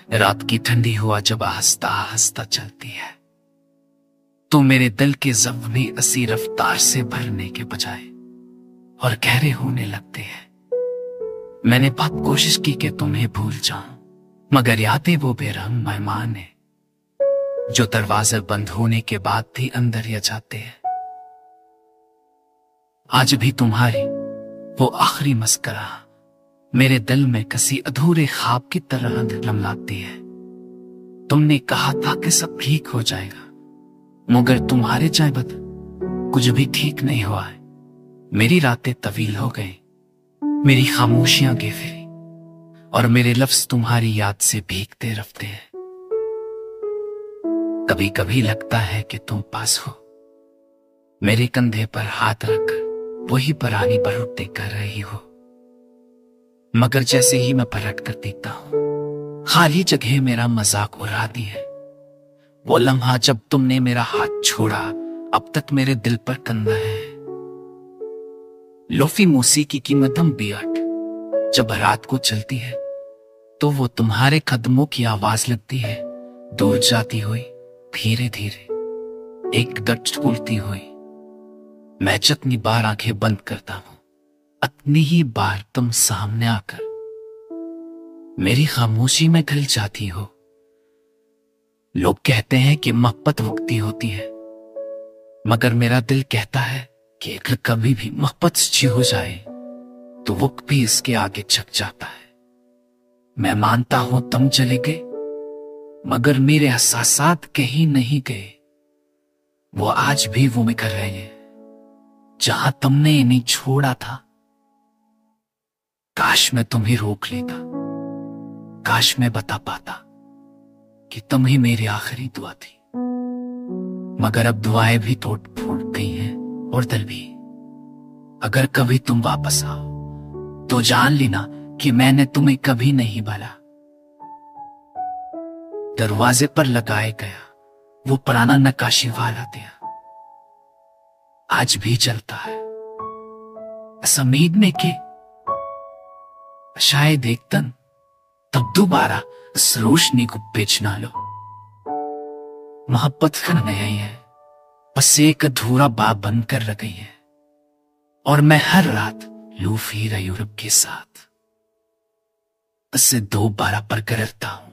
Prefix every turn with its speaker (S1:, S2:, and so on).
S1: रात की ठंडी हवा जब आहिस्ता आहिस्ता चलती है तो मेरे दिल के जख्मी असी रफ्तार से भरने के बजाय और गहरे होने लगते हैं। मैंने बहुत कोशिश की कि तुम्हें भूल जाऊं, मगर यादें वो बेरहम मेहमान है जो दरवाजे बंद होने के बाद भी अंदर आ जाते हैं। आज भी तुम्हारी वो आखिरी मस्करा मेरे दिल में किसी अधूरे ख्वाब की तरह लमलाती है। तुमने कहा था कि सब ठीक हो जाएगा, मगर तुम्हारे चाय बद कुछ भी ठीक नहीं हुआ है। मेरी रातें तवील हो गई, मेरी खामोशियां गहरी और मेरे लफ्ज तुम्हारी याद से भीगते रखते हैं। कभी कभी लगता है कि तुम पास हो, मेरे कंधे पर हाथ रखकर वही पुरानी बातें कर रही हो, मगर जैसे ही मैं पलट कर देखता हूं खाली जगह मेरा मजाक उड़ाती है। वो लम्हा जब तुमने मेरा हाथ छोड़ा अब तक मेरे दिल पर कंधा है। लोफी मौसीकी की मध्यम बीट जब रात को चलती है तो वो तुम्हारे कदमों की आवाज लगती है, दूर जाती हुई धीरे धीरे एक दट टूटती हुई। मैं जितनी बार आंखें बंद करता हूं उतनी ही बार तुम सामने आकर मेरी खामोशी में घुल जाती हो। लोग कहते हैं कि मोहब्बत वक्ती होती है, मगर मेरा दिल कहता है कि अगर कभी भी मोहब्बत सच्ची हो जाए तो वक्त भी इसके आगे झुक जाता है। मैं मानता हूं तुम चले गए, मगर मेरे एहसासात कहीं नहीं गए। वो आज भी वो में कर रहे हैं जहां तुमने इन्हें छोड़ा था। काश मैं तुम्हें रोक लेता, काश मैं बता पाता कि तुम ही मेरी आखिरी दुआ थी, मगर अब दुआएं भी टूट फूट गई हैं और दिल भी। अगर कभी तुम वापस आओ तो जान लेना कि मैंने तुम्हें कभी नहीं भला। दरवाजे पर लगाए गया वो पुराना नक्काशी वाला दिया आज भी चलता है, इस उम्मीद में कि शायद एक दिन तब दोबारा इस रोशनी को बेच ना लो। मोहब्बत कर नहीं है, बस एक अधूरा बाब बनकर रह गई है और मैं हर रात लूफी यूरोप के साथ इससे दोबारा पर करता हूं।